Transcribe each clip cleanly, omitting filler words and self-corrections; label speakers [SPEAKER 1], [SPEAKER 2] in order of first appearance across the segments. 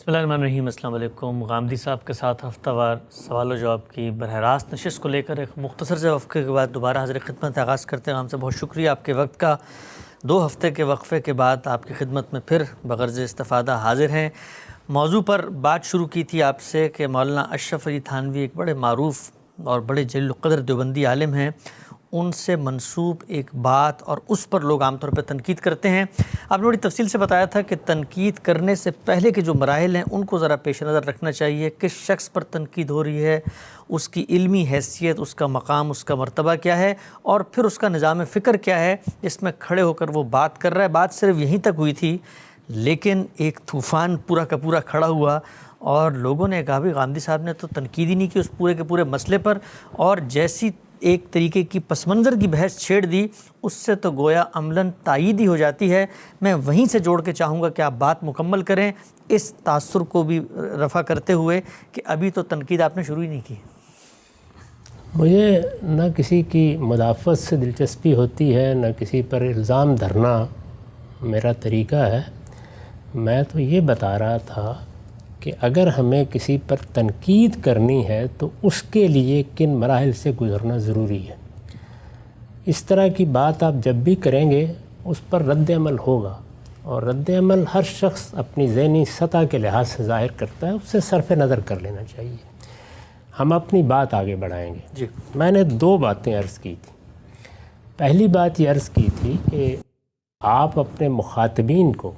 [SPEAKER 1] بسم اللہ الرحمن الرحیم۔ السلام علیکم۔ غامدی صاحب کے ساتھ ہفتہ وار سوال و جواب کی براہ راست نشست کو لے کر ایک مختصر سے وقفے کے بعد دوبارہ حاضر خدمت آغاز کرتے ہیں۔ ہم سے بہت شکریہ آپ کے وقت کا۔ 2 ہفتے کے وقفے کے بعد آپ کی خدمت میں پھر بغرض استفادہ حاضر ہیں۔ موضوع پر بات شروع کی تھی آپ سے کہ مولانا اشرف علی تھانوی ایک بڑے معروف اور بڑے جلیل القدر دیوبندی عالم ہیں، ان سے منسوب ایک بات اور اس پر لوگ عام طور پہ تنقید کرتے ہیں۔ آپ نے بڑی تفصیل سے بتایا تھا کہ تنقید کرنے سے پہلے کے جو مراحل ہیں ان کو ذرا پیش نظر رکھنا چاہیے۔ کس شخص پر تنقید ہو رہی ہے، اس کی علمی حیثیت، اس کا مقام، اس کا مرتبہ کیا ہے، اور پھر اس کا نظام فکر کیا ہے جس میں کھڑے ہو کر وہ بات کر رہا ہے۔ بات صرف یہیں تک ہوئی تھی، لیکن ایک طوفان پورا کا پورا کھڑا ہوا اور لوگوں نے کہا بھی غامدی صاحب نے تو تنقید ہی نہیں کی اس پورے کے پورے مسئلے پر، اور جیسی ایک طریقے کی پس منظر کی بحث چھیڑ دی، اس سے تو گویا عملاً تائید ہی ہو جاتی ہے۔ میں وہیں سے جوڑ کے چاہوں گا کہ آپ بات مکمل کریں اس تاثر کو بھی رفع کرتے ہوئے کہ ابھی تو تنقید آپ نے شروع ہی نہیں کی۔
[SPEAKER 2] مجھے نہ کسی کی مدافعت سے دلچسپی ہوتی ہے، نہ کسی پر الزام دھرنا میرا طریقہ ہے۔ میں تو یہ بتا رہا تھا کہ اگر ہمیں کسی پر تنقید کرنی ہے تو اس کے لیے کن مراحل سے گزرنا ضروری ہے۔ اس طرح کی بات آپ جب بھی کریں گے اس پر رد عمل ہوگا، اور رد عمل ہر شخص اپنی ذہنی سطح کے لحاظ سے ظاہر کرتا ہے، اس سے صرف نظر کر لینا چاہیے۔ ہم اپنی بات آگے بڑھائیں گے۔
[SPEAKER 1] جی،
[SPEAKER 2] میں نے 2 باتیں عرض کی تھی۔ پہلی بات یہ عرض کی تھی کہ آپ اپنے مخاطبین کو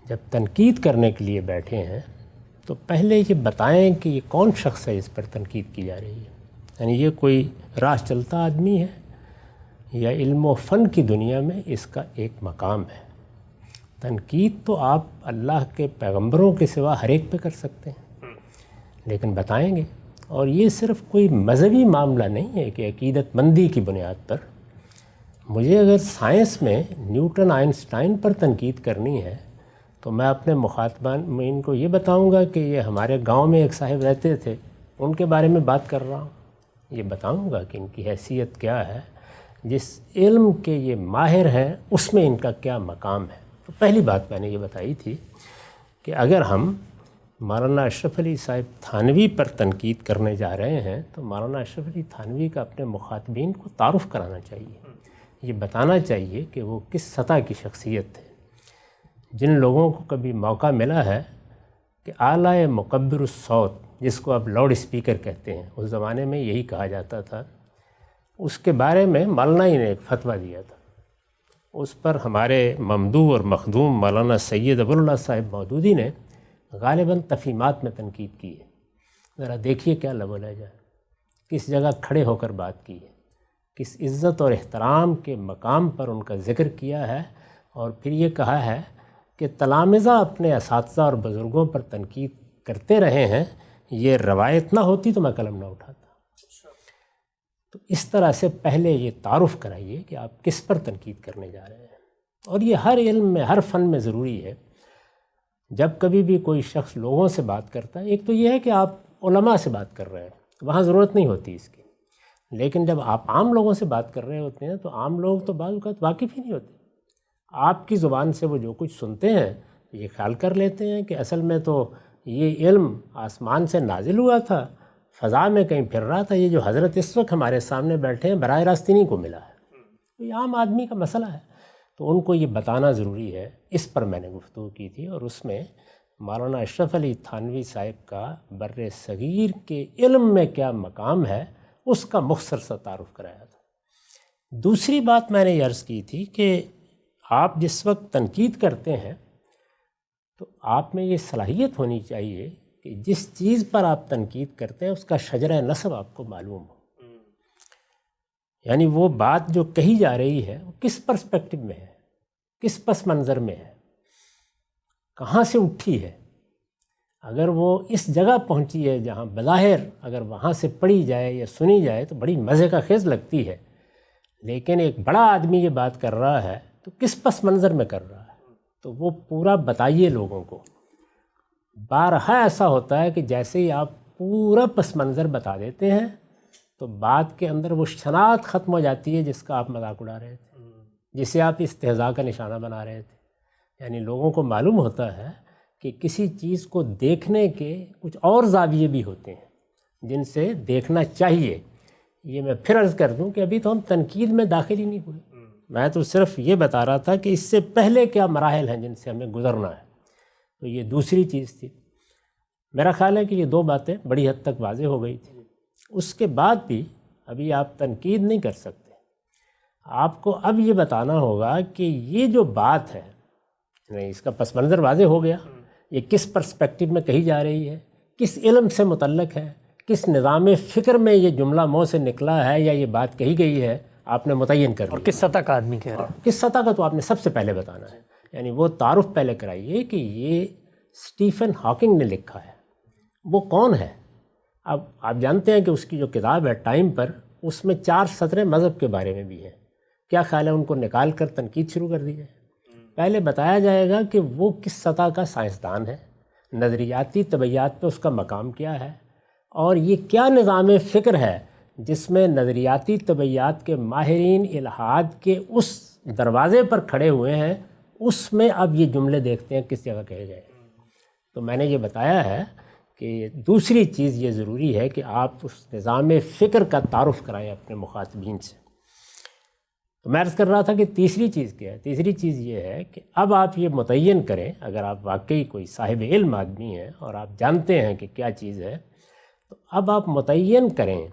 [SPEAKER 2] جب تنقید کرنے کے لیے بیٹھے ہیں تو پہلے یہ بتائیں کہ یہ کون شخص ہے جس پر تنقید کی جا رہی ہے، یعنی یہ کوئی راہ چلتا آدمی ہے یا علم و فن کی دنیا میں اس کا ایک مقام ہے۔ تنقید تو آپ اللہ کے پیغمبروں کے سوا ہر ایک پہ کر سکتے ہیں، لیکن بتائیں گے۔ اور یہ صرف کوئی مذہبی معاملہ نہیں ہے کہ عقیدت مندی کی بنیاد پر۔ مجھے اگر سائنس میں نیوٹن آئنسٹائن پر تنقید کرنی ہے تو میں اپنے مخاطبین کو یہ بتاؤں گا کہ یہ ہمارے گاؤں میں ایک صاحب رہتے تھے، ان کے بارے میں بات کر رہا ہوں۔ یہ بتاؤں گا کہ ان کی حیثیت کیا ہے، جس علم کے یہ ماہر ہیں اس میں ان کا کیا مقام ہے۔ تو پہلی بات میں نے یہ بتائی تھی کہ اگر ہم مولانا اشرف علی صاحب تھانوی پر تنقید کرنے جا رہے ہیں تو مولانا اشرف علی تھانوی کا اپنے مخاطبین کو تعارف کرانا چاہیے، یہ بتانا چاہیے کہ وہ کس سطح کی شخصیت ہے۔ جن لوگوں کو کبھی موقع ملا ہے کہ اعلیٰ مکبر الصوت، جس کو اب لاؤڈ اسپیکر کہتے ہیں، اس زمانے میں یہی کہا جاتا تھا، اس کے بارے میں مولانا ہی نے ایک فتویٰ دیا تھا۔ اس پر ہمارے ممدوح اور مخدوم مولانا سید ابو اللہ صاحب مودودی نے غالباً تفہیمات میں تنقید کی ہے۔ ذرا دیکھیے کیا لب و لہجہ ہے، کس جگہ کھڑے ہو کر بات کی ہے، کس عزت اور احترام کے مقام پر ان کا ذکر کیا ہے، اور پھر یہ کہا ہے کہ تلامذہ اپنے اساتذہ اور بزرگوں پر تنقید کرتے رہے ہیں، یہ روایت نہ ہوتی تو میں قلم نہ اٹھاتا۔ تو اس طرح سے پہلے یہ تعارف کرائیے کہ آپ کس پر تنقید کرنے جا رہے ہیں، اور یہ ہر علم میں، ہر فن میں ضروری ہے۔ جب کبھی بھی کوئی شخص لوگوں سے بات کرتا ہے، ایک تو یہ ہے کہ آپ علماء سے بات کر رہے ہیں، وہاں ضرورت نہیں ہوتی اس کی، لیکن جب آپ عام لوگوں سے بات کر رہے ہوتے ہیں تو عام لوگ تو بعض اوقات واقف ہی نہیں ہوتے۔ آپ کی زبان سے وہ جو کچھ سنتے ہیں یہ خیال کر لیتے ہیں کہ اصل میں تو یہ علم آسمان سے نازل ہوا تھا، فضا میں کہیں پھر رہا تھا، یہ جو حضرت اس وقت ہمارے سامنے بیٹھے ہیں براہ راست انہیں کو ملا ہے۔ تو یہ عام آدمی کا مسئلہ ہے، تو ان کو یہ بتانا ضروری ہے۔ اس پر میں نے گفتگو کی تھی، اور اس میں مولانا اشرف علی تھانوی صاحب کا بر صغیر کے علم میں کیا مقام ہے اس کا مختصر سا تعارف کرایا تھا۔ دوسری بات میں نے یہ عرض کی تھی کہ آپ جس وقت تنقید کرتے ہیں تو آپ میں یہ صلاحیت ہونی چاہیے کہ جس چیز پر آپ تنقید کرتے ہیں اس کا شجرہ نسب آپ کو معلوم ہو، یعنی وہ بات جو کہی جا رہی ہے وہ کس پرسپیکٹو میں ہے، کس پس منظر میں ہے، کہاں سے اٹھی ہے۔ اگر وہ اس جگہ پہنچی ہے جہاں بظاہر اگر وہاں سے پڑھی جائے یا سنی جائے تو بڑی مزے کا خیز لگتی ہے، لیکن ایک بڑا آدمی یہ بات کر رہا ہے تو کس پس منظر میں کر رہا ہے، تو وہ پورا بتائیے لوگوں کو۔ بارہا ایسا ہوتا ہے کہ جیسے ہی آپ پورا پس منظر بتا دیتے ہیں تو بات کے اندر وہ شناخت ختم ہو جاتی ہے جس کا آپ مذاق اڑا رہے تھے، جسے آپ استہزاء کا نشانہ بنا رہے تھے۔ یعنی لوگوں کو معلوم ہوتا ہے کہ کسی چیز کو دیکھنے کے کچھ اور زاویے بھی ہوتے ہیں جن سے دیکھنا چاہیے. یہ میں پھر عرض کر دوں کہ ابھی تو ہم تنقید میں داخل ہی نہیں ہوئے. میں تو صرف یہ بتا رہا تھا کہ اس سے پہلے کیا مراحل ہیں جن سے ہمیں گزرنا ہے. تو یہ دوسری چیز تھی. میرا خیال ہے کہ یہ 2 باتیں بڑی حد تک واضح ہو گئی تھیں. اس کے بعد بھی ابھی آپ تنقید نہیں کر سکتے. آپ کو اب یہ بتانا ہوگا کہ یہ جو بات ہے اس کا پس منظر واضح ہو گیا. یہ کس پرسپیکٹو میں کہی جا رہی ہے, کس علم سے متعلق ہے, کس نظام فکر میں یہ جملہ منہ سے نکلا ہے یا یہ بات کہی گئی ہے, آپ نے متعین کر دیا.
[SPEAKER 1] اور کس سطح کا آدمی کہہ رہا ہے,
[SPEAKER 2] کس سطح کا تو آپ نے سب سے پہلے بتانا ہے. یعنی وہ تعارف پہلے کرائیے کہ یہ اسٹیفن ہاکنگ نے لکھا ہے. وہ کون ہے؟ اب آپ جانتے ہیں کہ اس کی جو کتاب ہے ٹائم پر, اس میں 4 سطریں مذہب کے بارے میں بھی ہیں. کیا خیال ہے ان کو نکال کر تنقید شروع کر دی جائے؟ پہلے بتایا جائے گا کہ وہ کس سطح کا سائنسدان ہے, نظریاتی طبیعیات پہ اس کا مقام کیا ہے, اور یہ کیا نظام فکر ہے جس میں نظریاتی طبیعیات کے ماہرین الحاد کے اس دروازے پر کھڑے ہوئے ہیں. اس میں اب یہ جملے دیکھتے ہیں کس جگہ کہے گئے. تو میں نے یہ بتایا ہے کہ دوسری چیز یہ ضروری ہے کہ آپ اس نظام فکر کا تعارف کرائیں اپنے مخاطبین سے. تو میں عرض کر رہا تھا کہ تیسری چیز کیا ہے. تیسری چیز یہ ہے کہ اب آپ یہ متعین کریں, اگر آپ واقعی کوئی صاحب علم آدمی ہیں اور آپ جانتے ہیں کہ کیا چیز ہے, تو اب آپ متعین کریں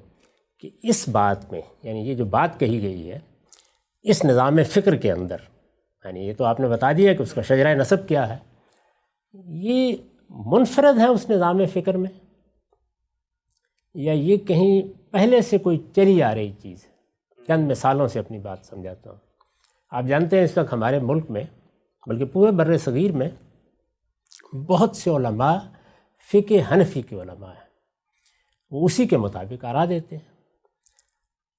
[SPEAKER 2] کہ اس بات میں, یعنی یہ جو بات کہی گئی ہے اس نظام فکر کے اندر, یعنی یہ تو آپ نے بتا دیا کہ اس کا شجرہ نسب کیا ہے, یہ منفرد ہے اس نظام فکر میں یا یہ کہیں پہلے سے کوئی چلی آ رہی چیز ہے. چند مثالوں سے اپنی بات سمجھاتا ہوں. آپ جانتے ہیں اس وقت ہمارے ملک میں, بلکہ پورے بر صغیر میں, بہت سے علماء فقہ حنفی کے علماء ہیں. وہ اسی کے مطابق آرا دیتے ہیں.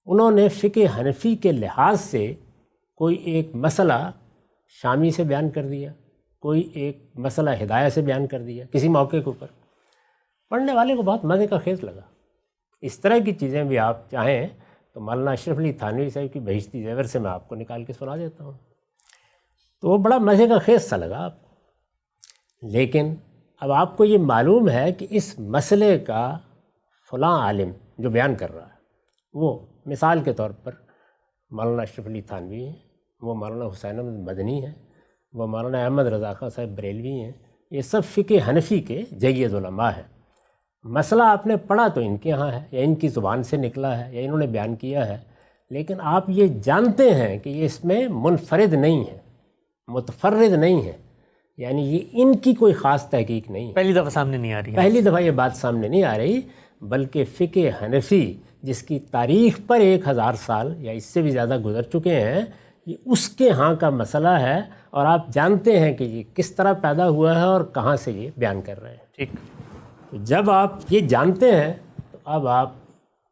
[SPEAKER 2] انہوں نے فقہ حنفی کے لحاظ سے کوئی ایک مسئلہ شامی سے بیان کر دیا, کوئی ایک مسئلہ ہدایہ سے بیان کر دیا کسی موقع کے اوپر. پڑھنے والے کو بہت مزے کا خیز لگا. اس طرح کی چیزیں بھی آپ چاہیں تو مولانا اشرف علی تھانوی صاحب کی بہشتی زیور سے میں آپ کو نکال کے سنا دیتا ہوں. تو وہ بڑا مزے کا خیز سا لگا آپ کو. لیکن اب آپ کو یہ معلوم ہے کہ اس مسئلے کا فلاں عالم جو بیان کر رہا ہے, وہ مثال کے طور پر مولانا اشرف علی تھانوی ہیں, وہ مولانا حسین احمد مدنی ہیں, وہ مولانا احمد رضا خان صاحب بریلوی ہیں. یہ سب فقہ حنفی کے جید علماء ہیں. مسئلہ آپ نے پڑھا تو ان کے ہاں ہے یا ان کی زبان سے نکلا ہے یا انہوں نے بیان کیا ہے, لیکن آپ یہ جانتے ہیں کہ یہ اس میں منفرد نہیں ہے, متفرد نہیں ہے, یعنی یہ ان کی کوئی خاص تحقیق نہیں ہے.
[SPEAKER 1] پہلی دفعہ سامنے نہیں آ رہی ہے.
[SPEAKER 2] پہلی دفعہ یہ بات سامنے نہیں آ رہی, بلکہ فقہ حنفی جس کی تاریخ پر 1000 سال یا اس سے بھی زیادہ گزر چکے ہیں, یہ اس کے ہاں کا مسئلہ ہے. اور آپ جانتے ہیں کہ یہ کس طرح پیدا ہوا ہے اور کہاں سے یہ بیان کر رہے ہیں.
[SPEAKER 1] ٹھیک.
[SPEAKER 2] تو جب آپ یہ جانتے ہیں تو اب آپ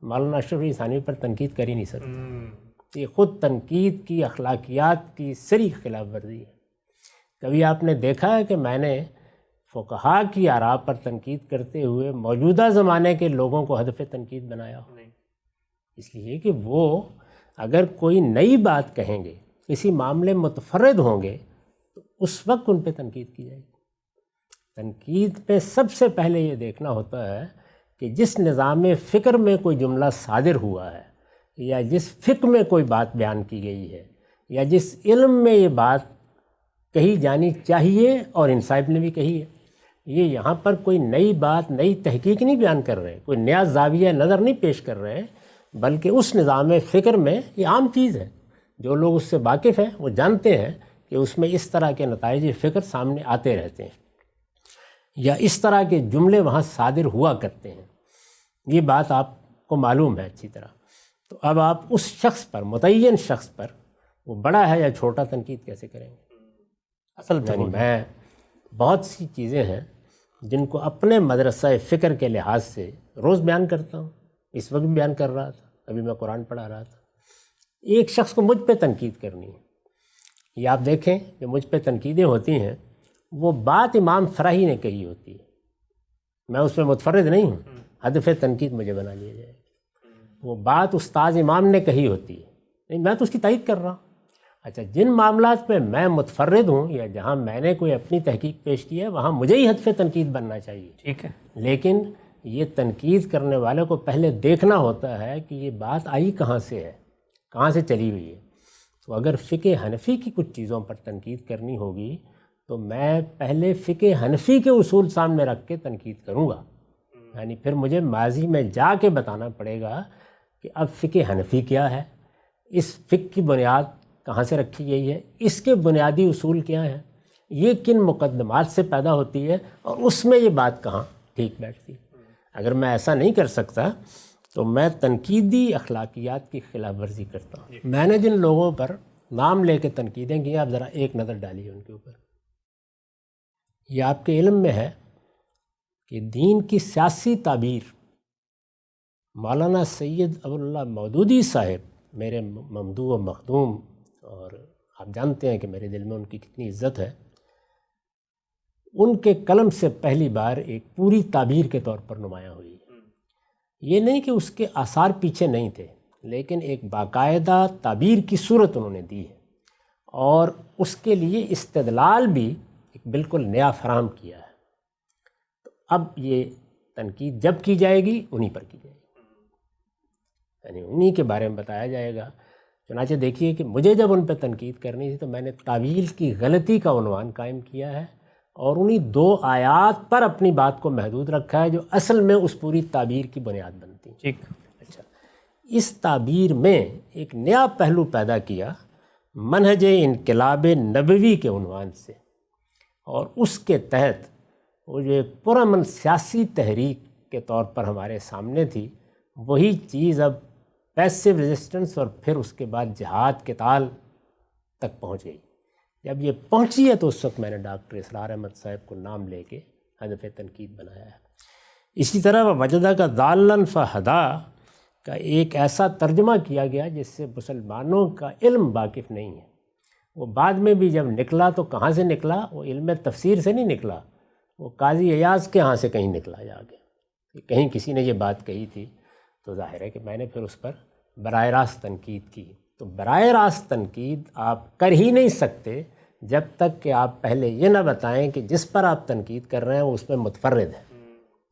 [SPEAKER 2] مولانا اشرف علی تھانوی پر تنقید کر ہی نہیں سکتے. یہ خود تنقید کی اخلاقیات کی سری خلاف ورزی ہے. کبھی آپ نے دیکھا ہے کہ میں نے فقہا کی آراء پر تنقید کرتے ہوئے موجودہ زمانے کے لوگوں کو ہدف تنقید بنایا ہو؟
[SPEAKER 1] نہیں.
[SPEAKER 2] اس لیے کہ وہ اگر کوئی نئی بات کہیں گے, کسی معاملے متفرد ہوں گے, تو اس وقت ان پہ تنقید کی جائے گی. تنقید پہ سب سے پہلے یہ دیکھنا ہوتا ہے کہ جس نظام فکر میں کوئی جملہ صادر ہوا ہے یا جس فقہ میں کوئی بات بیان کی گئی ہے یا جس علم میں یہ بات کہی جانی چاہیے اور ان صاحب نے بھی کہی ہے, یہ یہاں پر کوئی نئی بات, نئی تحقیق نہیں بیان کر رہے, کوئی نیا زاویہ نظر نہیں پیش کر رہے, بلکہ اس نظام فکر میں یہ عام چیز ہے. جو لوگ اس سے واقف ہیں وہ جانتے ہیں کہ اس میں اس طرح کے نتائج فکر سامنے آتے رہتے ہیں یا اس طرح کے جملے وہاں صادر ہوا کرتے ہیں. یہ بات آپ کو معلوم ہے اچھی طرح. تو اب آپ اس شخص پر, متعین شخص پر, وہ بڑا ہے یا چھوٹا, تنقید کیسے کریں گے؟ اصل میں بہت سی چیزیں ہیں جن کو اپنے مدرسہ فکر کے لحاظ سے روز بیان کرتا ہوں. اس وقت بیان کر رہا تھا, ابھی میں قرآن پڑھا رہا تھا. ایک شخص کو مجھ پہ تنقید کرنی ہے. یہ آپ دیکھیں کہ مجھ پہ تنقیدیں ہوتی ہیں, وہ بات امام فراہی نے کہی ہوتی ہے, میں اس میں متفرد نہیں ہوں, ہدف تنقید مجھے بنا لیا جائے. وہ بات استاذ امام نے کہی ہوتی ہے, نہیں میں تو اس کی تائید کر رہا ہوں. اچھا، جن معاملات میں میں متفرد ہوں یا جہاں میں نے کوئی اپنی تحقیق پیش کی ہے وہاں مجھے ہی ہدف تنقید بننا چاہیے.
[SPEAKER 1] ٹھیک ہے.
[SPEAKER 2] لیکن یہ تنقید کرنے والے کو پہلے دیکھنا ہوتا ہے کہ یہ بات آئی کہاں سے ہے، کہاں سے چلی ہوئی ہے. تو اگر فقہ حنفی کی کچھ چیزوں پر تنقید کرنی ہوگی تو میں پہلے فقہ حنفی کے اصول سامنے رکھ کے تنقید کروں گا. یعنی پھر مجھے ماضی میں جا کے بتانا پڑے گا کہ اب فقہ حنفی کیا ہے، اس فقہ کی بنیاد کہاں سے رکھی گئی ہے، اس کے بنیادی اصول کیا ہیں، یہ کن مقدمات سے پیدا ہوتی ہے اور اس میں یہ بات کہاں ٹھیک بیٹھتی ہے. اگر میں ایسا نہیں کر سکتا تو میں تنقیدی اخلاقیات کی خلاف ورزی کرتا ہوں. میں نے جن لوگوں پر نام لے کے تنقیدیں کی، آپ ذرا ایک نظر ڈالیے ان کے اوپر. یہ آپ کے علم میں ہے کہ دین کی سیاسی تعبیر مولانا سید ابواللہ مودودی صاحب، میرے ممدوح و مخدوم، اور آپ جانتے ہیں کہ میرے دل میں ان کی کتنی عزت ہے، ان کے قلم سے پہلی بار ایک پوری تعبیر کے طور پر نمایاں ہوئی. یہ نہیں کہ اس کے آثار پیچھے نہیں تھے، لیکن ایک باقاعدہ تعبیر کی صورت انہوں نے دی ہے اور اس کے لیے استدلال بھی ایک بالکل نیا فراہم کیا ہے. تو اب یہ تنقید جب کی جائے گی انہی پر کی جائے گی، یعنی انہی کے بارے میں بتایا جائے گا. چنانچہ دیکھیے کہ مجھے جب ان پہ تنقید کرنی تھی تو میں نے تعویل کی غلطی کا عنوان قائم کیا ہے اور انہی 2 آیات پر اپنی بات کو محدود رکھا ہے جو اصل میں اس پوری تعبیر کی بنیاد بنتی.
[SPEAKER 1] ٹھیک.
[SPEAKER 2] اچھا، اس تعبیر میں ایک نیا پہلو پیدا کیا منہج انقلاب نبوی کے عنوان سے، اور اس کے تحت وہ جو ایک پرامن سیاسی تحریک کے طور پر ہمارے سامنے تھی، وہی چیز اب پیسو ریزسٹنس اور پھر اس کے بعد جہاد قتال تک پہنچ گئی. جب یہ پہنچی ہے تو اس وقت میں نے ڈاکٹر اسرار احمد صاحب کو نام لے کے ہدف تنقید بنایا ہے. اسی طرح وجدہ کا ضالًا فہدا کا ایک ایسا ترجمہ کیا گیا جس سے مسلمانوں کا علم واقف نہیں ہے. وہ بعد میں بھی جب نکلا تو کہاں سے نکلا؟ وہ علم تفسیر سے نہیں نکلا، وہ قاضی ایاز کے ہاں سے کہیں نکلا جا کے، کہیں کسی نے یہ بات کہی تھی. تو ظاہر ہے کہ میں نے پھر اس پر براہ راست تنقید کی. تو براہ راست تنقید آپ کر ہی نہیں سکتے جب تک کہ آپ پہلے یہ نہ بتائیں کہ جس پر آپ تنقید کر رہے ہیں وہ اس میں متفرد ہے،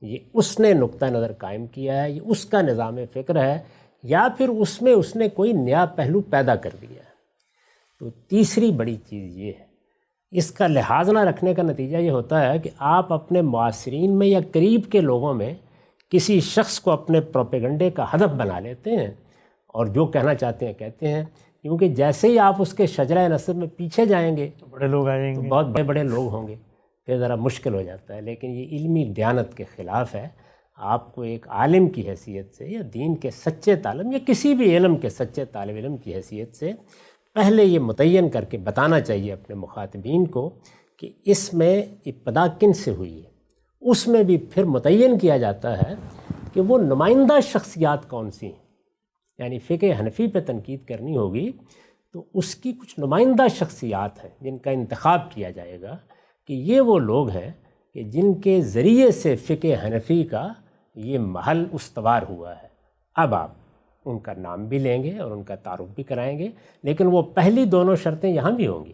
[SPEAKER 2] یہ اس نے نقطہ نظر قائم کیا ہے، یہ اس کا نظام فکر ہے، یا پھر اس میں اس نے کوئی نیا پہلو پیدا کر دیا ہے. تو تیسری بڑی چیز یہ ہے، اس کا لحاظ نہ رکھنے کا نتیجہ یہ ہوتا ہے کہ آپ اپنے معاصرین میں یا قریب کے لوگوں میں کسی شخص کو اپنے پروپیگنڈے کا ہدف بنا لیتے ہیں اور جو کہنا چاہتے ہیں کہتے ہیں، کیونکہ جیسے ہی آپ اس کے شجرہ نسب میں پیچھے جائیں گے
[SPEAKER 1] تو بڑے لوگ آ جائیں
[SPEAKER 2] تو
[SPEAKER 1] گے،
[SPEAKER 2] بہت بڑے بڑے لوگ ہوں گے، پھر ذرا مشکل ہو جاتا ہے. لیکن یہ علمی دیانت کے خلاف ہے. آپ کو ایک عالم کی حیثیت سے یا دین کے سچے طالب یا کسی بھی علم کے سچے طالب علم کی حیثیت سے پہلے یہ متعین کر کے بتانا چاہیے اپنے مخاطبین کو کہ اس میں ابتدا کن سے ہوئی ہے. اس میں بھی پھر متعین کیا جاتا ہے کہ وہ نمائندہ شخصیات کون سی ہیں. یعنی فقہ حنفی پہ تنقید کرنی ہوگی تو اس کی کچھ نمائندہ شخصیات ہیں جن کا انتخاب کیا جائے گا کہ یہ وہ لوگ ہیں کہ جن کے ذریعے سے فقہ حنفی کا یہ محل استوار ہوا ہے. اب آپ ان کا نام بھی لیں گے اور ان کا تعارف بھی کرائیں گے، لیکن وہ پہلی دونوں شرطیں یہاں بھی ہوں گی،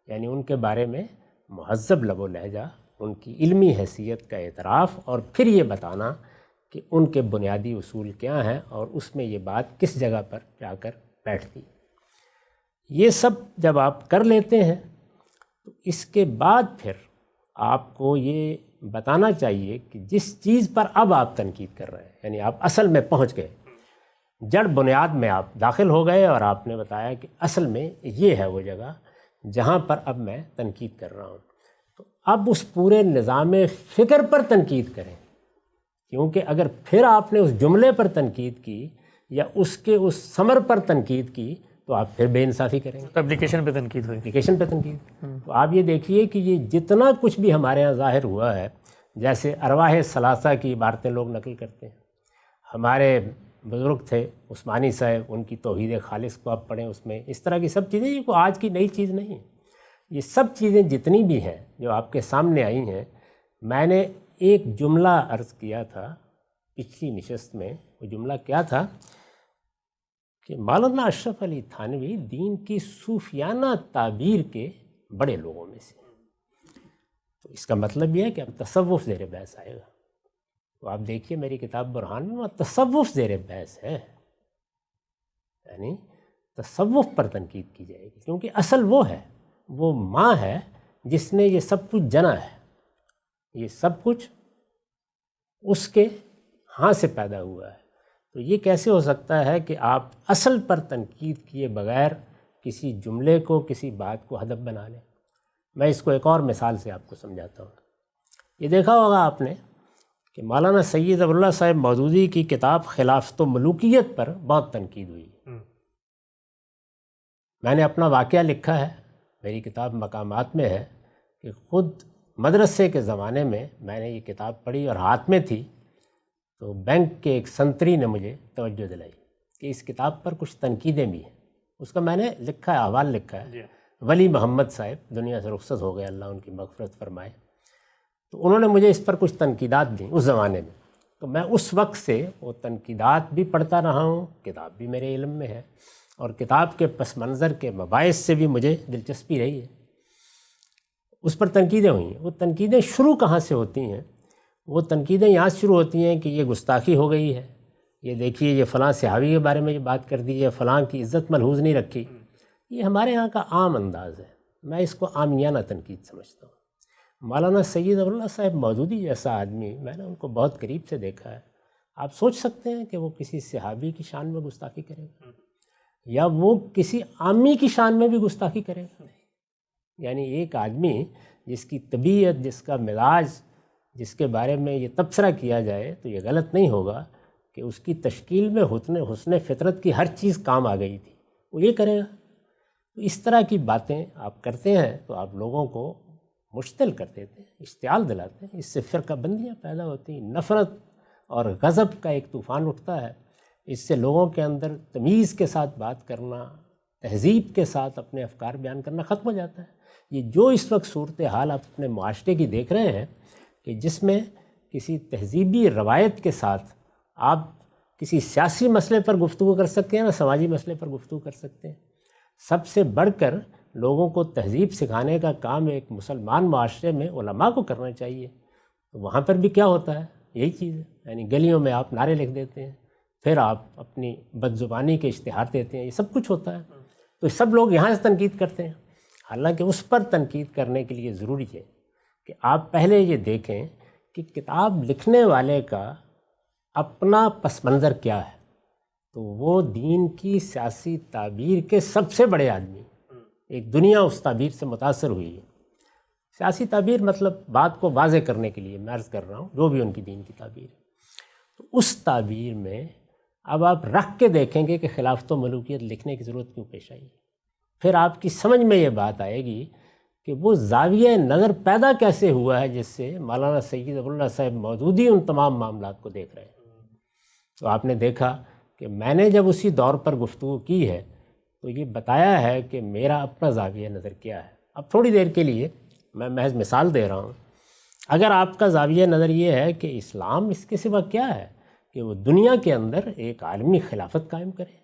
[SPEAKER 2] یعنی ان کے بارے میں مہذب لب و لہجہ، ان کی علمی حیثیت کا اعتراف، اور پھر یہ بتانا کہ ان کے بنیادی اصول کیا ہیں اور اس میں یہ بات کس جگہ پر جا کر بیٹھتی. یہ سب جب آپ کر لیتے ہیں تو اس کے بعد پھر آپ کو یہ بتانا چاہیے کہ جس چیز پر اب آپ تنقید کر رہے ہیں، یعنی آپ اصل میں پہنچ گئے، جڑ بنیاد میں آپ داخل ہو گئے اور آپ نے بتایا کہ اصل میں یہ ہے وہ جگہ جہاں پر اب میں تنقید کر رہا ہوں. تو اب اس پورے نظام فکر پر تنقید کریں، کیونکہ اگر پھر آپ نے اس جملے پر تنقید کی یا اس کے اس ثمر پر تنقید کی تو آپ پھر بے انصافی کریں گے.
[SPEAKER 1] اپلیکیشن پہ تنقید ہوئی.
[SPEAKER 2] اپلیکیشن پہ تنقید. تو آپ یہ دیکھیے کہ یہ جتنا کچھ بھی ہمارے ہاں ظاہر ہوا ہے، جیسے ارواح ثلاثہ کی عبارتیں لوگ نقل کرتے ہیں، ہمارے بزرگ تھے عثمانی صاحب، ان کی توحید خالص کو آپ پڑھیں، اس میں اس طرح کی سب چیزیں، یہ کوئی آج کی نئی چیز نہیں ہے. یہ سب چیزیں جتنی بھی ہیں جو آپ کے سامنے آئی ہیں، میں نے ایک جملہ عرض کیا تھا پچھلی نشست میں. وہ جملہ کیا تھا کہ مولانا اشرف علی تھانوی دین کی صوفیانہ تعبیر کے بڑے لوگوں میں سے، تو اس کا مطلب یہ ہے کہ اب تصوف زیر بحث آئے گا۔ تو آپ دیکھیے میری کتاب برہان میں تصوف زیر بحث ہے، یعنی تصوف پر تنقید کی جائے گی، کیونکہ اصل وہ ہے، وہ ماں ہے جس نے یہ سب کچھ جنا ہے، یہ سب کچھ اس کے ہاں سے پیدا ہوا ہے۔ تو یہ کیسے ہو سکتا ہے کہ آپ اصل پر تنقید کیے بغیر کسی جملے کو، کسی بات کو ہدف بنا لیں؟ میں اس کو ایک اور مثال سے آپ کو سمجھاتا ہوں۔ یہ دیکھا ہوگا آپ نے کہ مولانا سید ابواللہ صاحب مودودی کی کتاب خلافت و ملوکیت پر بہت تنقید ہوئی۔ میں نے اپنا واقعہ لکھا ہے، میری کتاب مقامات میں ہے، کہ خود مدرسے کے زمانے میں نے یہ کتاب پڑھی اور ہاتھ میں تھی، تو بینک کے ایک سنتری نے مجھے توجہ دلائی کہ اس کتاب پر کچھ تنقیدیں بھی ہیں۔ اس کا میں نے لکھا ہے، احوال لکھا ہے۔ ولی محمد صاحب دنیا سے رخصت ہو گئے، اللہ ان کی مغفرت فرمائے، تو انہوں نے مجھے اس پر کچھ تنقیدات دیں اس زمانے میں، تو میں اس وقت سے وہ تنقیدات بھی پڑھتا رہا ہوں، کتاب بھی میرے علم میں ہے، اور کتاب کے پس منظر کے مباحث سے بھی مجھے دلچسپی رہی ہے۔ اس پر تنقیدیں ہوئی ہیں۔ وہ تنقیدیں شروع کہاں سے ہوتی ہیں؟ وہ تنقیدیں یہاں سے شروع ہوتی ہیں کہ یہ گستاخی ہو گئی ہے، یہ دیکھیے یہ فلاں صحابی کے بارے میں یہ بات کر دی ہے، فلاں کی عزت ملحوظ نہیں رکھی۔ یہ ہمارے ہاں کا عام انداز ہے، میں اس کو عامیانہ تنقید سمجھتا ہوں۔ مولانا سید ابواللہ صاحب مودودی جیسا آدمی، میں نے ان کو بہت قریب سے دیکھا ہے، آپ سوچ سکتے ہیں کہ وہ کسی صحابی کی شان میں گستاخی کرے گا یا وہ کسی عامی کی شان میں بھی گستاخی کرے گا؟ یعنی ایک آدمی جس کی طبیعت، جس کا مزاج، جس کے بارے میں یہ تبصرہ کیا جائے تو یہ غلط نہیں ہوگا کہ اس کی تشکیل میں حسن فطرت کی ہر چیز کام آ گئی تھی، وہ یہ کرے گا؟ تو اس طرح کی باتیں آپ کرتے ہیں تو آپ لوگوں کو مشتعل کر دیتے ہیں، اشتعال دلاتے ہیں، اس سے فرقہ بندیاں پیدا ہوتی ہیں، نفرت اور غضب کا ایک طوفان اٹھتا ہے، اس سے لوگوں کے اندر تمیز کے ساتھ بات کرنا، تہذیب کے ساتھ اپنے افکار بیان کرنا ختم ہو جاتا ہے۔ یہ جو اس وقت صورتحال آپ اپنے معاشرے کی دیکھ رہے ہیں کہ جس میں کسی تہذیبی روایت کے ساتھ آپ کسی سیاسی مسئلے پر گفتگو کر سکتے ہیں، نہ سماجی مسئلے پر گفتگو کر سکتے ہیں۔ سب سے بڑھ کر لوگوں کو تہذیب سکھانے کا کام ایک مسلمان معاشرے میں علماء کو کرنا چاہیے، تو وہاں پر بھی کیا ہوتا ہے؟ یہی چیز ہے، یعنی گلیوں میں آپ نعرے لکھ دیتے ہیں، پھر آپ اپنی بد زبانی کے اشتہار دیتے ہیں، یہ سب کچھ ہوتا ہے۔ تو سب لوگ یہاں سے تنقید کرتے ہیں، حالانکہ اس پر تنقید کرنے کے لیے ضروری ہے کہ آپ پہلے یہ دیکھیں کہ کتاب لکھنے والے کا اپنا پس منظر کیا ہے۔ تو وہ دین کی سیاسی تعبیر کے سب سے بڑے آدمی، ایک دنیا اس تعبیر سے متاثر ہوئی ہے۔ سیاسی تعبیر مطلب بات کو واضح کرنے کے لیے میں عرض کر رہا ہوں، جو بھی ان کی دین کی تعبیر ہے، تو اس تعبیر میں اب آپ رکھ کے دیکھیں گے کہ خلافت و ملوکیت لکھنے کی ضرورت کیوں پیش آئی، پھر آپ کی سمجھ میں یہ بات آئے گی کہ وہ زاویہ نظر پیدا کیسے ہوا ہے جس سے مولانا سید ابواللہ صاحب مودودی ان تمام معاملات کو دیکھ رہے ہیں۔ تو آپ نے دیکھا کہ میں نے جب اسی دور پر گفتگو کی ہے تو یہ بتایا ہے کہ میرا اپنا زاویہ نظر کیا ہے۔ اب تھوڑی دیر کے لیے میں محض مثال دے رہا ہوں، اگر آپ کا زاویہ نظر یہ ہے کہ اسلام اس کے سوا کیا ہے کہ وہ دنیا کے اندر ایک عالمی خلافت قائم کرے،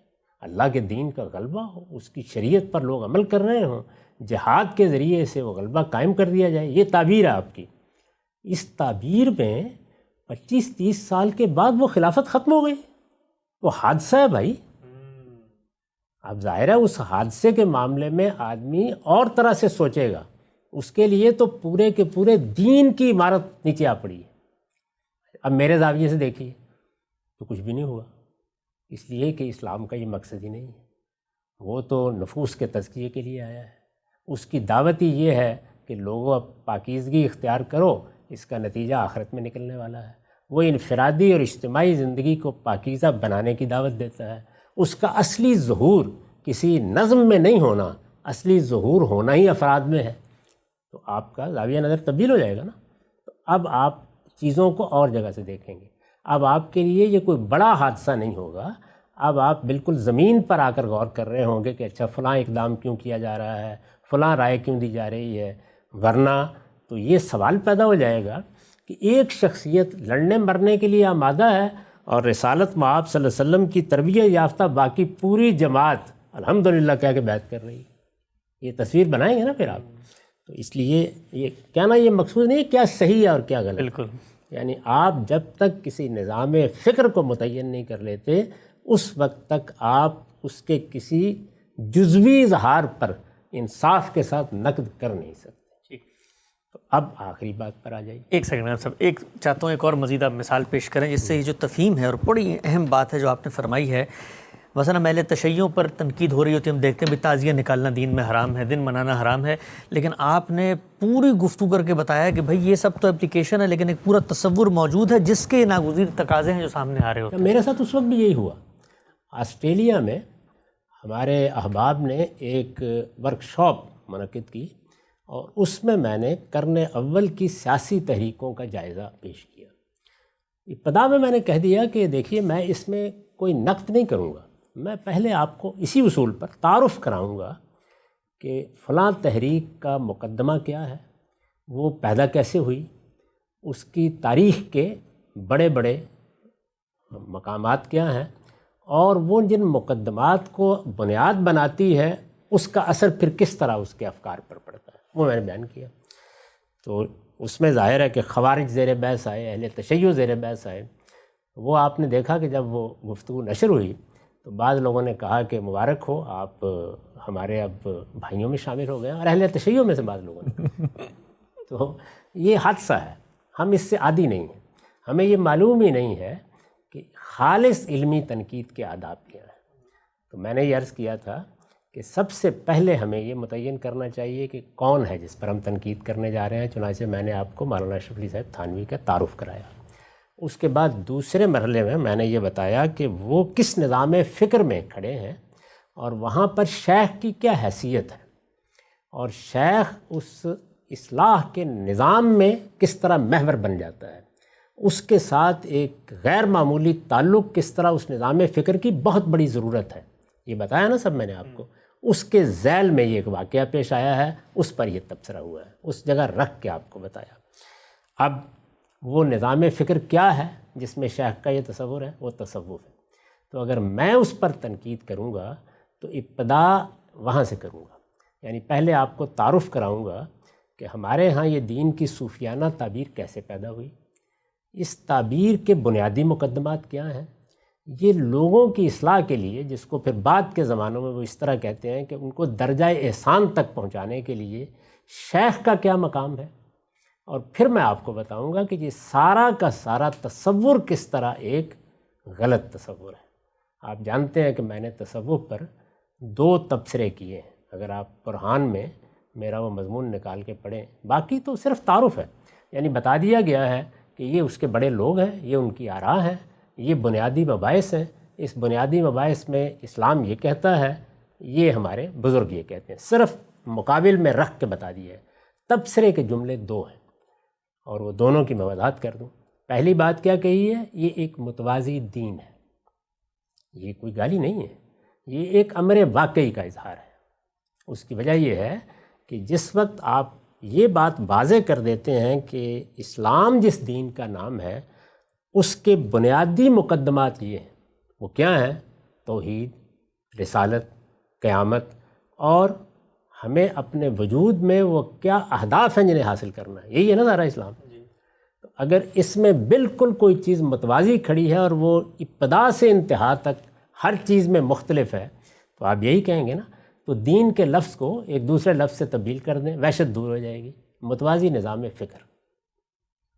[SPEAKER 2] اللہ کے دین کا غلبہ ہو، اس کی شریعت پر لوگ عمل کر رہے ہوں، جہاد کے ذریعے سے وہ غلبہ قائم کر دیا جائے، یہ تعبیر ہے آپ کی۔ اس تعبیر میں 25-30 سال کے بعد وہ خلافت ختم ہو گئی، وہ حادثہ ہے بھائی۔ اب ظاہر ہے اس حادثے کے معاملے میں آدمی اور طرح سے سوچے گا، اس کے لیے تو پورے کے پورے دین کی عمارت نیچے آ پڑی ہے۔ اب میرے زاویے سے دیکھیے تو کچھ بھی نہیں ہوا، اس لیے کہ اسلام کا یہ مقصد ہی نہیں ہے، وہ تو نفوس کے تزکیے کے لیے آیا ہے۔ اس کی دعوت ہی یہ ہے کہ لوگوں اب پاکیزگی اختیار کرو، اس کا نتیجہ آخرت میں نکلنے والا ہے۔ وہ انفرادی اور اجتماعی زندگی کو پاکیزہ بنانے کی دعوت دیتا ہے۔ اس کا اصلی ظہور کسی نظم میں نہیں ہونا، اصلی ظہور ہونا ہی افراد میں ہے۔ تو آپ کا زاویہ نظر تبدیل ہو جائے گا نا۔ تو اب آپ چیزوں کو اور جگہ سے دیکھیں گے، اب آپ کے لیے یہ کوئی بڑا حادثہ نہیں ہوگا، اب آپ بالکل زمین پر آ کر غور کر رہے ہوں گے کہ اچھا فلاں اقدام کیوں کیا جا رہا ہے، فلاں رائے کیوں دی جا رہی ہے۔ ورنہ تو یہ سوال پیدا ہو جائے گا کہ ایک شخصیت لڑنے مرنے کے لیے آمادہ ہے اور رسالت میں آپ صلی اللہ علیہ وسلم کی تربیت یافتہ باقی پوری جماعت الحمدللہ کہہ کے بیعت کر رہی ہے. یہ تصویر بنائیں گے نا پھر آپ. تو اس لیے یہ کہنا یہ مقصود نہیں ہے کیا صحیح ہے اور کیا غلط.
[SPEAKER 1] بالکل.
[SPEAKER 2] یعنی آپ جب تک کسی نظام فکر کو متعین نہیں کر لیتے اس وقت تک آپ اس کے کسی جزوی اظہار پر انصاف کے ساتھ نقد کر نہیں سکتے. تو اب آخری بات پر آ جائیے.
[SPEAKER 1] ایک سیکنڈ میں صاحب ایک چاہتا ہوں ایک اور مزید آپ مثال پیش کریں جس سے یہ جو تفہیم ہے اور بڑی اہم بات ہے جو آپ نے فرمائی ہے. مثلا اہل تشیع پر تنقید ہو رہی ہوتی ہے، ہم دیکھتے ہیں بھی تعزیہ نکالنا دین میں حرام ہے، دن منانا حرام ہے، لیکن آپ نے پوری گفتگو کر کے بتایا کہ بھائی یہ سب تو اپلیکیشن ہے لیکن ایک پورا تصور موجود ہے جس کے ناگزیر تقاضے ہیں جو سامنے آ رہے ہوتے ہیں.
[SPEAKER 2] میرے ساتھ اس وقت بھی یہی ہوا. آسٹریلیا میں ہمارے احباب نے ایک ورکشاپ منعقد کی اور اس میں نے قرن اول کی سیاسی تحریکوں کا جائزہ پیش کیا. ابتدا میں نے کہہ دیا کہ دیکھیے میں اس میں کوئی نقد نہیں کروں گا، میں پہلے آپ کو اسی اصول پر تعارف کراؤں گا کہ فلاں تحریک کا مقدمہ کیا ہے، وہ پیدا کیسے ہوئی، اس کی تاریخ کے بڑے بڑے مقامات کیا ہیں، اور وہ جن مقدمات کو بنیاد بناتی ہے اس کا اثر پھر کس طرح اس کے افکار پر پڑتا ہے، وہ میں نے بیان کیا. تو اس میں ظاہر ہے کہ خوارج زیر بحث آئے، اہل تشیع زیر بحث آئے. وہ آپ نے دیکھا کہ جب وہ گفتگو نشر ہوئی تو بعض لوگوں نے کہا کہ مبارک ہو آپ ہمارے اب بھائیوں میں شامل ہو گئے ہیں، اور اہل تشیع میں سے بعض لوگوں نے. تو یہ حادثہ ہے، ہم اس سے عادی نہیں ہیں، ہمیں یہ معلوم ہی نہیں ہے کہ خالص علمی تنقید کے آداب کیا ہیں. تو میں نے یہ عرض کیا تھا کہ سب سے پہلے ہمیں یہ متعین کرنا چاہیے کہ کون ہے جس پر ہم تنقید کرنے جا رہے ہیں. چنانچہ میں نے آپ کو مولانا اشرف علی صاحب تھانوی کا تعارف کرایا. اس کے بعد دوسرے مرحلے میں نے یہ بتایا کہ وہ کس نظام فکر میں کھڑے ہیں اور وہاں پر شیخ کی کیا حیثیت ہے، اور شیخ اس اصلاح کے نظام میں کس طرح محور بن جاتا ہے. اس کے ساتھ ایک غیر معمولی تعلق کس طرح اس نظام فکر کی بہت بڑی ضرورت ہے. یہ بتایا نا سب میں نے آپ کو. اس کے ذیل میں یہ ایک واقعہ پیش آیا ہے، اس پر یہ تبصرہ ہوا ہے، اس جگہ رکھ کے آپ کو بتایا. اب وہ نظام فکر کیا ہے جس میں شیخ کا یہ تصور ہے، وہ تصوف ہے. تو اگر میں اس پر تنقید کروں گا تو ابتدا وہاں سے کروں گا. یعنی پہلے آپ کو تعارف کراؤں گا کہ ہمارے ہاں یہ دین کی صوفیانہ تعبیر کیسے پیدا ہوئی، اس تعبیر کے بنیادی مقدمات کیا ہیں، یہ لوگوں کی اصلاح کے لیے، جس کو پھر بعد کے زمانوں میں وہ اس طرح کہتے ہیں کہ ان کو درجہ احسان تک پہنچانے کے لیے شیخ کا کیا مقام ہے. اور پھر میں آپ کو بتاؤں گا کہ یہ سارا کا سارا تصور کس طرح ایک غلط تصور ہے. آپ جانتے ہیں کہ میں نے تصوف پر 2 تبصرے کیے ہیں. اگر آپ برہان میں میرا وہ مضمون نکال کے پڑھیں، باقی تو صرف تعارف ہے. یعنی بتا دیا گیا ہے کہ یہ اس کے بڑے لوگ ہیں، یہ ان کی آراء ہیں، یہ بنیادی مباحث ہیں. اس بنیادی مباحث میں اسلام یہ کہتا ہے، یہ ہمارے بزرگ یہ کہتے ہیں. صرف مقابل میں رکھ کے بتا دیا ہے. تبصرے کے جملے 2 ہیں اور وہ دونوں کی میں وضاحت کر دوں. پہلی بات کیا کہی ہے، یہ ایک متوازی دین ہے. یہ کوئی گالی نہیں ہے، یہ ایک امر واقعی کا اظہار ہے. اس کی وجہ یہ ہے کہ جس وقت آپ یہ بات واضح کر دیتے ہیں کہ اسلام جس دین کا نام ہے اس کے بنیادی مقدمات یہ ہیں، وہ کیا ہیں؟ توحید، رسالت، قیامت، اور ہمیں اپنے وجود میں وہ کیا اہداف ہیں جنہیں حاصل کرنا ہے. یہی ہے نا سارا اسلام. تو اگر اس میں بالکل کوئی چیز متوازی کھڑی ہے اور وہ ابتدا سے انتہا تک ہر چیز میں مختلف ہے تو آپ یہی کہیں گے نا. تو دین کے لفظ کو ایک دوسرے لفظ سے تبدیل کر دیں، وحشت دور ہو جائے گی. متوازی نظام فکر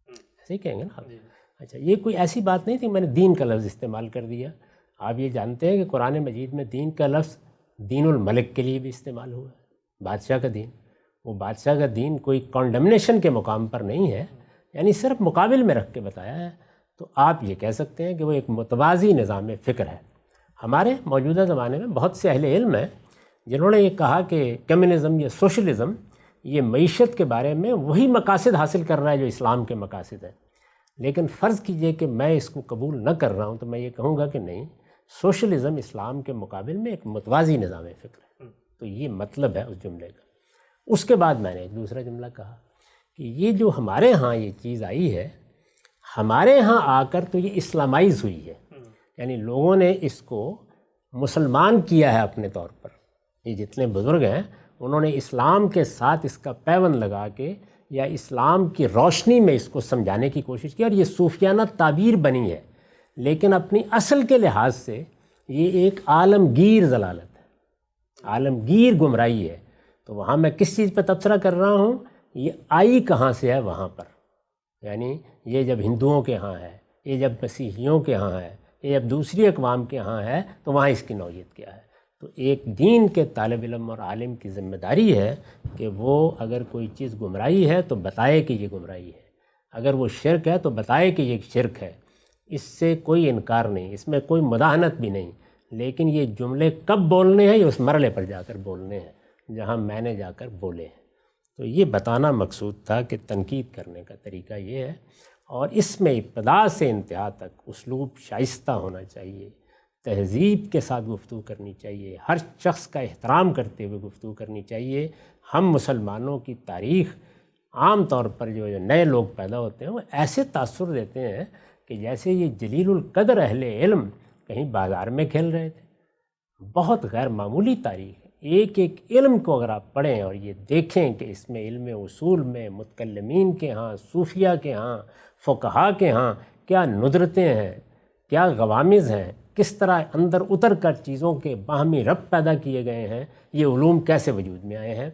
[SPEAKER 2] ایسے ہی کہیں گے نا آپ. اچھا، یہ کوئی ایسی بات نہیں تھی میں نے دین کا لفظ استعمال کر دیا. آپ یہ جانتے ہیں کہ قرآن مجید میں دین کا لفظ دین الملک کے لیے بھی استعمال ہوا ہے، بادشاہ کا دین. وہ بادشاہ کا دین کوئی کانڈمنیشن کے مقام پر نہیں ہے، یعنی صرف مقابل میں رکھ کے بتایا ہے. تو آپ یہ کہہ سکتے ہیں کہ وہ ایک متوازی نظام فکر ہے. ہمارے موجودہ زمانے میں بہت سے اہل علم ہیں جنہوں نے یہ کہا کہ کمیونزم یا سوشلزم یہ معیشت کے بارے میں وہی مقاصد حاصل کر رہا ہے جو اسلام کے مقاصد ہیں. لیکن فرض کیجئے کہ میں اس کو قبول نہ کر رہا ہوں تو میں یہ کہوں گا کہ نہیں، سوشلزم اسلام کے مقابل میں ایک متوازی نظام فکر ہے. تو یہ مطلب ہے اس جملے کا. اس کے بعد میں نے ایک دوسرا جملہ کہا کہ یہ جو ہمارے ہاں یہ چیز آئی ہے، ہمارے ہاں آ کر تو یہ اسلامائز ہوئی ہے، یعنی لوگوں نے اس کو مسلمان کیا ہے اپنے طور پر. یہ جتنے بزرگ ہیں انہوں نے اسلام کے ساتھ اس کا پیوند لگا کے یا اسلام کی روشنی میں اس کو سمجھانے کی کوشش کی، اور یہ صوفیانہ تعبیر بنی ہے، لیکن اپنی اصل کے لحاظ سے یہ ایک عالمگیر ضلالت ہے، عالمگیر گمراہی ہے. تو وہاں میں کس چیز پہ تبصرہ کر رہا ہوں؟ یہ آئی کہاں سے ہے وہاں پر، یعنی یہ جب ہندوؤں کے ہاں ہے، یہ جب مسیحیوں کے ہاں ہے، یہ جب دوسری اقوام کے ہاں ہے، تو وہاں اس کی نوعیت کیا ہے؟ تو ایک دین کے طالب علم اور عالم کی ذمہ داری ہے کہ وہ اگر کوئی چیز گمراہی ہے تو بتائے کہ یہ گمراہی ہے، اگر وہ شرک ہے تو بتائے کہ یہ شرک ہے. اس سے کوئی انکار نہیں، اس میں کوئی مداہنت بھی نہیں، لیکن یہ جملے کب بولنے ہیں یہ اس مرحلے پر جا کر بولنے ہیں جہاں میں نے جا کر بولے ہیں. تو یہ بتانا مقصود تھا کہ تنقید کرنے کا طریقہ یہ ہے، اور اس میں ابتدا سے انتہا تک اسلوب شائستہ ہونا چاہیے، تہذیب کے ساتھ گفتگو کرنی چاہیے، ہر شخص کا احترام کرتے ہوئے گفتگو کرنی چاہیے. ہم مسلمانوں کی تاریخ عام طور پر جو نئے لوگ پیدا ہوتے ہیں وہ ایسے تاثر دیتے ہیں کہ جیسے یہ جلیل القدر اہل علم کہیں بازار میں کھیل رہے تھے. بہت غیر معمولی تاریخ ہے. ایک ایک علم کو اگر آپ پڑھیں اور یہ دیکھیں کہ اس میں علم اصول میں متکلمین کے ہاں، صوفیہ کے ہاں، فقہا کے ہاں کیا ندرتیں ہیں، کیا غوامض ہیں، کس طرح اندر اتر کر چیزوں کے باہمی ربط پیدا کیے گئے ہیں، یہ علوم کیسے وجود میں آئے ہیں.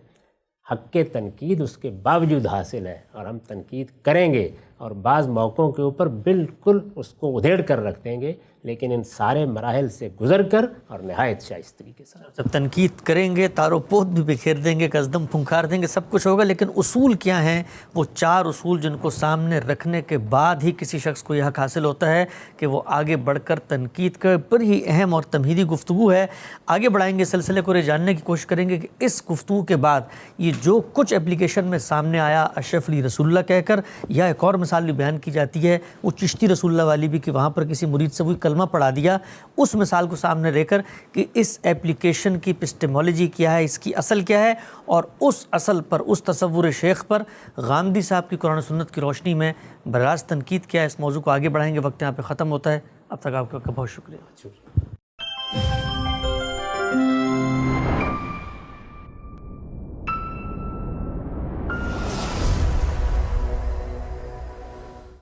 [SPEAKER 2] حق تنقید اس کے باوجود حاصل ہے، اور ہم تنقید کریں گے اور بعض موقعوں کے اوپر بالکل اس کو ادھیڑ کر رکھ دیں گے، لیکن ان سارے مراحل سے گزر کر اور نہایت شائستگی کے ساتھ.
[SPEAKER 1] جب تنقید کریں گے تار و پود بھی بکھیر دیں گے، قصدم پھنکار دیں گے، سب کچھ ہوگا، لیکن اصول کیا ہیں؟ وہ 4 اصول جن کو سامنے رکھنے کے بعد ہی کسی شخص کو یہ حق حاصل ہوتا ہے کہ وہ آگے بڑھ کر تنقید کے پر ہی اہم اور تمہیدی گفتگو ہے. آگے بڑھائیں گے سلسلے کو، یہ جاننے کی کوشش کریں گے کہ اس گفتگو کے بعد یہ جو کچھ اپلیکیشن میں سامنے آیا اشرف علی رسول اللہ کہہ کر، یا ایک اور مثال بھی بیان کی جاتی ہے وہ چشتی رسول اللہ والی بھی، کہ وہاں پر کسی مرید سے وہی کلمہ پڑھا دیا، اس مثال کو سامنے لے کر کہ اس اپلیکیشن کی اپسٹیمولوجی کیا ہے، اس کی اصل کیا ہے، اور اس اصل پر، اس تصور شیخ پر غامدی صاحب کی قرآن و سنت کی روشنی میں براہ راست تنقید کیا ہے. اس موضوع کو آگے بڑھائیں گے. وقت یہاں پہ ختم ہوتا ہے. اب تک آپ کا بہت شکریہ.